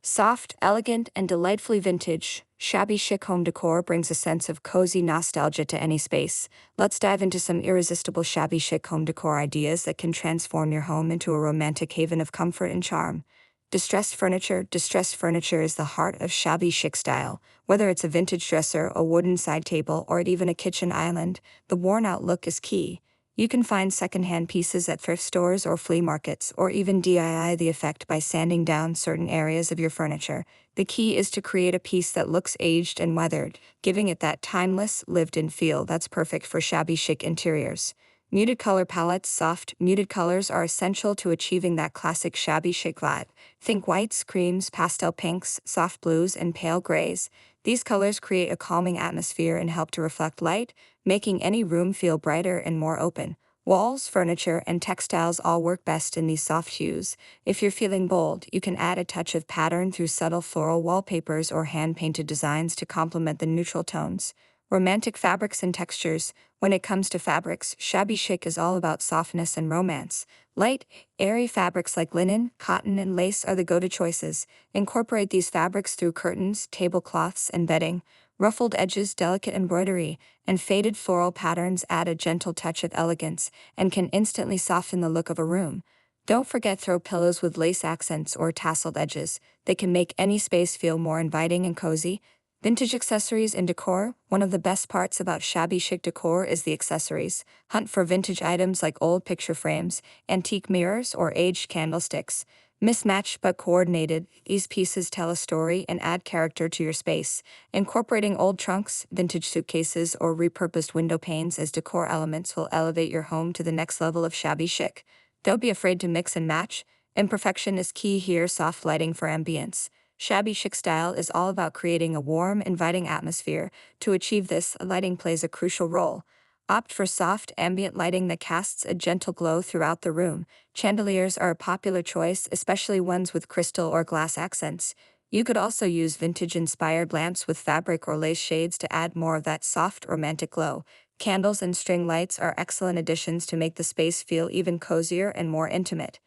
Soft, elegant, and delightfully vintage, shabby chic home decor brings a sense of cozy nostalgia to any space. Let's dive into some irresistible shabby chic home decor ideas that can transform your home into a romantic haven of comfort and charm. Distressed furniture. Distressed furniture is the heart of shabby chic style. Whether it's a vintage dresser, a wooden side table, or even a kitchen island, the worn-out look is key. You can find secondhand pieces at thrift stores or flea markets, or even DIY the effect by sanding down certain areas of your furniture. The key is to create a piece that looks aged and weathered, giving it that timeless, lived-in feel that's perfect for shabby chic interiors. Muted color palettes. Soft, muted colors are essential to achieving that classic shabby chic vibe. Think whites, creams, pastel pinks, soft blues, and pale grays. These colors create a calming atmosphere and help to reflect light, making any room feel brighter and more open. Walls, furniture, and textiles all work best in these soft hues. If you're feeling bold, you can add a touch of pattern through subtle floral wallpapers or hand-painted designs to complement the neutral tones. Romantic fabrics and textures. When it comes to fabrics, shabby chic is all about softness and romance. Light, airy fabrics like linen, cotton, and lace are the go-to choices. Incorporate these fabrics through curtains, tablecloths, and bedding. Ruffled edges, delicate embroidery, and faded floral patterns add a gentle touch of elegance and can instantly soften the look of a room. Don't forget throw pillows with lace accents or tasseled edges. They can make any space feel more inviting and cozy. Vintage accessories and decor. One of the best parts about shabby chic decor is the accessories. Hunt for vintage items like old picture frames, antique mirrors, or aged candlesticks. Mismatched but coordinated, these pieces tell a story and add character to your space. Incorporating old trunks, vintage suitcases, or repurposed window panes as decor elements will elevate your home to the next level of shabby chic. Don't be afraid to mix and match. Imperfection is key here. Soft lighting for ambience. Shabby chic style is all about creating a warm, inviting atmosphere. To achieve this, lighting plays a crucial role. Opt for soft, ambient lighting that casts a gentle glow throughout the room. Chandeliers are a popular choice, especially ones with crystal or glass accents. You could also use vintage-inspired lamps with fabric or lace shades to add more of that soft, romantic glow. Candles and string lights are excellent additions to make the space feel even cozier and more intimate.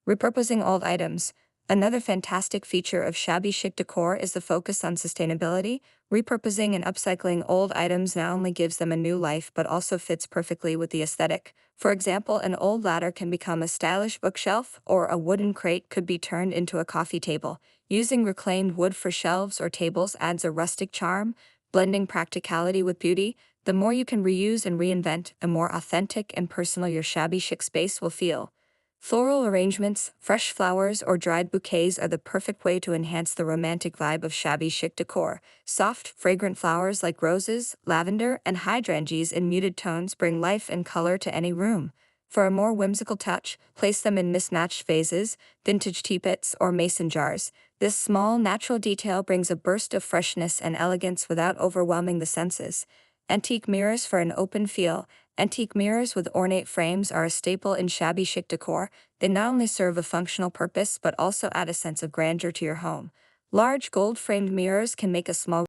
Repurposing old items. Another fantastic feature of shabby chic decor is the focus on sustainability. Repurposing and upcycling old items not only gives them a new life but also fits perfectly with the aesthetic. For example, an old ladder can become a stylish bookshelf, or a wooden crate could be turned into a coffee table. Using reclaimed wood for shelves or tables adds a rustic charm, blending practicality with beauty. The more you can reuse and reinvent, the more authentic and personal your shabby chic space will feel. Floral arrangements, fresh flowers, or dried bouquets are the perfect way to enhance the romantic vibe of shabby chic decor. Soft, fragrant flowers like roses, lavender, and hydrangeas in muted tones bring life and color to any room. For a more whimsical touch, place them in mismatched vases, vintage teapots, or mason jars. This small, natural detail brings a burst of freshness and elegance without overwhelming the senses. Antique mirrors for an open feel. Antique mirrors with ornate frames are a staple in shabby chic decor. They not only serve a functional purpose but also add a sense of grandeur to your home. Large gold-framed mirrors can make a small